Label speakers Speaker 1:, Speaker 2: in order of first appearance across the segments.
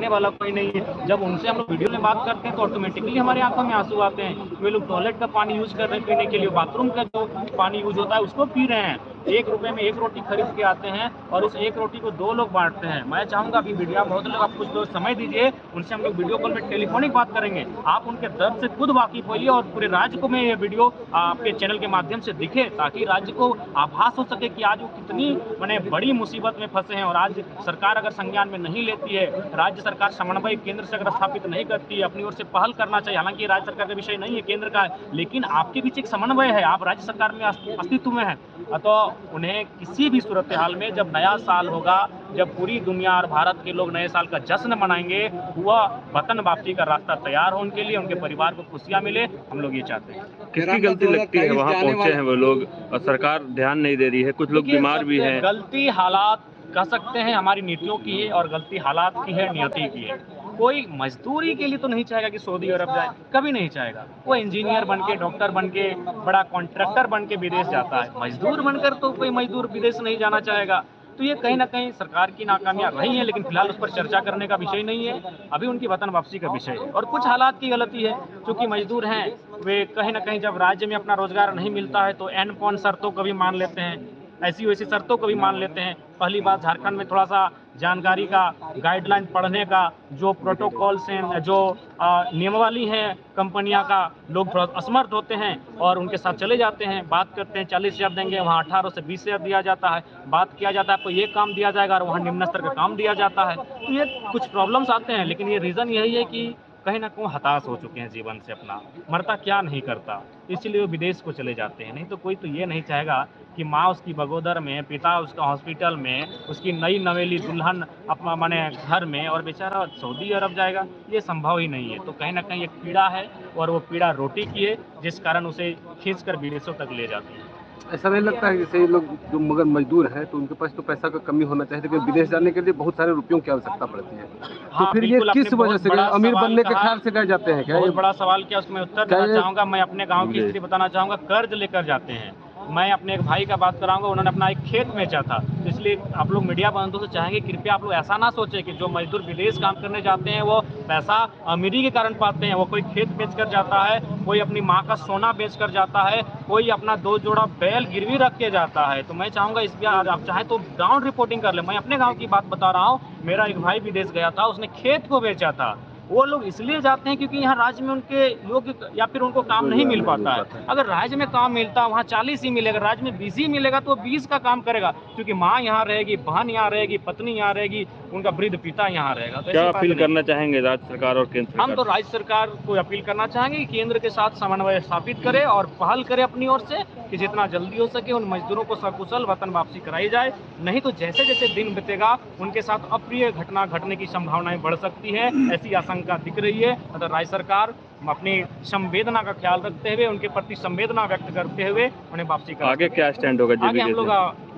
Speaker 1: देखने वाला कोई नहीं है। जब उनसे हम लोग वीडियो में बात करते हैं तो ऑटोमेटिकली हमारे आंखों में आंसू आते हैं। वे लोग टॉयलेट का पानी यूज कर रहे हैं पीने के लिए, बाथरूम का जो पानी यूज होता है उसको पी रहे हैं। 1 रुपए में 1 रोटी खरीद के आते हैं और उस 1 रोटी को 2 लोग बांटते हैं। मैं चाहूँगा अभी मीडिया बहुत लोग, आप कुछ लोग समय दीजिए, उनसे हम लोग वीडियो कॉल में टेलीफोनिक बात करेंगे। आप उनके दर्द से खुद वाकिफ होइए और पूरे राज्य को मैं ये वीडियो आपके चैनल के माध्यम से दिखे, ताकि राज्य को आभास हो सके कि आज वो कितनी माने बड़ी मुसीबत में फंसे हैं। और आज सरकार अगर संज्ञान में नहीं लेती है, राज्य सरकार समन्वय केंद्र से अगर स्थापित नहीं करती है, अपनी ओर से पहल करना चाहिए। हालांकि राज्य सरकार का विषय नहीं है, केंद्र का है, लेकिन आपके बीच एक समन्वय है, आप राज्य सरकार में अस्तित्व में है। तो उन्हें किसी भी सूरत हाल में जब नया साल होगा, जब पूरी दुनिया और भारत के लोग नए साल का जश्न मनाएंगे, वह वतन वापसी का रास्ता तैयार हो उनके लिए, उनके परिवार को खुशियां मिले, हम लोग ये चाहते हैं।
Speaker 2: किसकी गलती लगती है वहाँ पहुँचे हैं वो लोग और सरकार ध्यान नहीं दे रही है, कुछ लोग बीमार भी हैं।
Speaker 1: गलती हालात कह सकते हैं हमारी नीतियों की है और गलती हालात की है, नियति की है। कोई मजदूरी के लिए तो नहीं चाहेगा कि सऊदी अरब जाए, कभी नहीं चाहेगा। वो इंजीनियर बन के, डॉक्टर बन के, बड़ा कॉन्ट्रैक्टर बन के विदेश जाता है। मजदूर बनकर तो कोई मजदूर विदेश नहीं जाना चाहेगा। तो ये कहीं ना कहीं सरकार की नाकामियां रही हैं, लेकिन फिलहाल उस पर चर्चा करने का विषय नहीं है। अभी उनकी वतन वापसी का विषय है और कुछ हालात की गलती है। क्योंकि मजदूर हैं, वे कहीं ना कहीं जब राज्य में अपना रोजगार नहीं मिलता है तो एन पॉन शर्तों को भी मान लेते हैं, ऐसी वैसी शर्तों को भी मान लेते हैं। पहली बात, झारखंड में थोड़ा सा जानकारी का, गाइडलाइन पढ़ने का, जो प्रोटोकॉल्स हैं, जो नियमावली हैं कंपनियां का, लोग थोड़ा असमर्थ होते हैं और उनके साथ चले जाते हैं। बात करते हैं 40,000 देंगे, वहाँ 18 से 20,000 दिया जाता है। बात किया जाता है आपको ये काम दिया जाएगा और वहाँ निम्न स्तर का काम दिया जाता है। तो ये कुछ प्रॉब्लम्स आते हैं, लेकिन ये रीज़न यही है कि कहीं ना कहीं हताश हो चुके हैं जीवन से, अपना मरता क्या नहीं करता, इसलिए वो विदेश को चले जाते हैं। नहीं तो कोई तो ये नहीं चाहेगा कि माँ उसकी बगोदर में, पिता उसका हॉस्पिटल में, उसकी नई नवेली दुल्हन अपना माने घर में, और बेचारा सऊदी अरब जाएगा। ये संभव ही नहीं है। तो कहीं ना कहीं एक पीड़ा है और वो पीड़ा रोटी की है, जिस कारण उसे खींचकर विदेशों तक ले जाती है।
Speaker 3: ऐसा नहीं लगता है जैसे ये लोग जो मगर मजदूर हैं तो उनके पास तो पैसा का कमी होना चाहिए, लेकिन विदेश जाने के लिए बहुत सारे रुपयों की आवश्यकता पड़ती है। तो फिर ये किस वजह से अमीर बनने के ख्याल से गए जाते हैं क्या?
Speaker 1: बहुत बड़ा सवाल किया, उसमें उत्तर देना चाहूँगा। मैं अपने गाँव की स्थिति बताना चाहूँगा। कर्ज लेकर जाते हैं। मैं अपने एक भाई का बात कराऊंगा, उन्होंने अपना एक खेत बेचा था। इसलिए आप लोग मीडिया बंधुओं से चाहेंगे, कृपया आप लोग ऐसा ना सोचें कि जो मजदूर विदेश काम करने जाते हैं वो पैसा अमीरी के कारण पाते हैं। वो कोई खेत बेच कर जाता है, कोई अपनी माँ का सोना बेच कर जाता है, कोई अपना 2 जोड़ा बैल गिरवी रख के जाता है। तो मैं चाहूँगा इस बार आप चाहें तो ग्राउंड रिपोर्टिंग कर ले। मैं अपने गाँव की बात बता रहा हूँ। मेरा एक भाई विदेश गया था, उसने खेत को बेचा था। वो लोग इसलिए जाते हैं क्योंकि यहाँ राज्य में उनके योग्य या फिर उनको काम नहीं मिल पाता है। अगर राज्य में काम मिलता है वहाँ 40 ही मिलेगा, राज्य में 20 ही मिलेगा तो 20 का काम करेगा, क्योंकि माँ यहाँ रहेगी, बहन यहाँ रहेगी, पत्नी यहाँ रहेगी, उनका वृद्ध पिता यहाँ रहेगा। तो
Speaker 2: क्या अपील करना चाहेंगे राज्य सरकार और केंद्र सरकार?
Speaker 1: हम तो राज्य सरकार को अपील करना चाहेंगे कि केंद्र के साथ समन्वय स्थापित करे और पहल करे अपनी ओर से कि जितना जल्दी हो सके उन मजदूरों को सकुशल वतन वापसी कराई जाए। नहीं तो जैसे जैसे दिन बीतेगा उनके साथ अप्रिय घटना घटने की संभावनाएं बढ़ सकती है, ऐसी आशंका दिख रही है। अतः राज्य सरकार अपनी संवेदना का ख्याल रखते हुए, उनके प्रति संवेदना व्यक्त करते हुए उन्हें वापसी करें।
Speaker 2: आगे क्या स्टैंड होगा?
Speaker 1: आगे हम लोग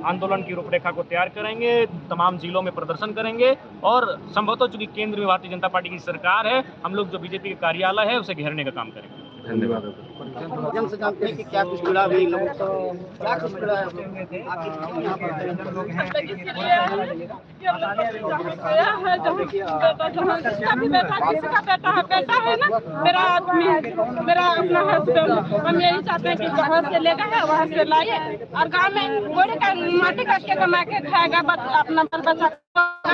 Speaker 1: आंदोलन की रूपरेखा को तैयार करेंगे, तमाम जिलों में प्रदर्शन करेंगे और संभवतः चूंकि केंद्र में भारतीय जनता पार्टी की सरकार है, हम लोग जो बीजेपी का कार्यालय है उसे घेरने का काम करेंगे।
Speaker 2: धन्यवाद।
Speaker 4: माध्यम से जानते हैं कि क्या कुछ पीड़ा हुई लोगों को, क्या कुछ पीड़ा है
Speaker 5: बेटा है ना, मेरा आदमी है, मेरा अपना हस्बैंड। हम यही चाहते हैं कि जहाँ से लेगा है वहाँ से लाइए और गाँव में कोई माटी काट के कमा के खाएगा, अपना बाल बच्चा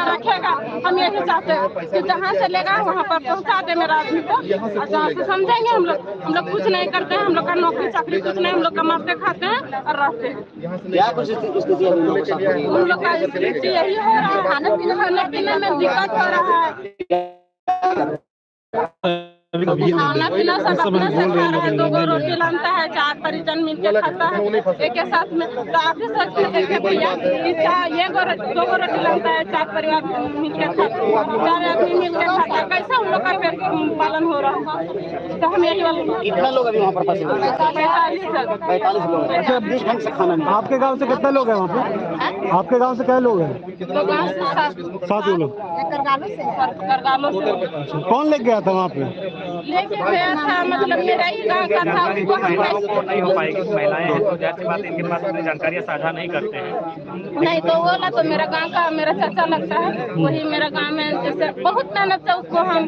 Speaker 5: रखेगा। हम यही चाहते हैं कि जहाँ से लेगा वहाँ पर पहुँचा दे मेरा आदमी को, और जहाँ से समझेंगे हम लोग कुछ नहीं करते हैं, हम लोग का नौकरी चाकरी कुछ नहीं, हम लोग कमाते खाते हैं और रहते हैं।
Speaker 4: क्या कुछ स्थिति है हम
Speaker 5: लोग का स्थिति यही हो रहा है, खाने पीने में दिक्कत हो रहा है। खाना पीना सब अपने से खा रहा है, 2 रोटी लाता है, 4 परिजन मिलकर खाता है एक के साथ में। तो आप ही सोचते हैं कि भैया ये 2 रोटी लाता है, 4 परिवार मिलकर खाता है, 4 आदमी मिलकर खाता है, कैसे लोग का पेट पालन हो रहा था, तो हम यही वाले
Speaker 4: कितना लोग अभी वहाँ पर फंसे हुए हैं? 45 लोग हैं। अच्छा, बीच ढंग से खाना नहीं।
Speaker 6: आपके गांव से कितने लोग हैं वहाँ पे? आपके गांव से क्या लोग हैं? सात लोग।
Speaker 5: करगालों से
Speaker 6: कौन लेके गया था वहाँ पे?
Speaker 5: लेके गया था, मतलब मेरा ही गाँव का था, उसको हम
Speaker 1: वो नहीं हो पाएगी, महिलाएं हैं तो जाहिर सी बात है इनके पास अपनी जानकारियाँ साझा नहीं करते हैं।
Speaker 5: नहीं तो वो ना तो मेरा गांव का मेरा चाचा लगता है, वही मेरा गांव में जैसे बहुत मेहनत से उसको हम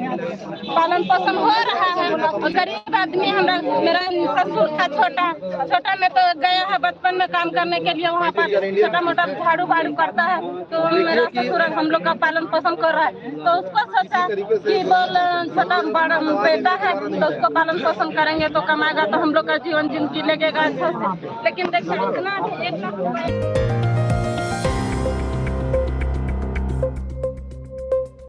Speaker 5: पालन पोषण हो रहा है। और गरीब आदमी हमारा, मेरा ससुर था छोटा में तो गया है बचपन में काम करने के लिए, वहाँ पर छोटा मोटा झाड़ू बाड़ू करता है, तो मेरा ससुर हम लोग का पालन पोषण कर रहा है, तो उसको सोचा कि बोल छोटा बड़ा बेटा है तो उसको पालन पोषण करेंगे तो कमाएगा तो हम लोग का जीवन जिंदगी लगेगा अच्छा से, लेकिन देखिए इतना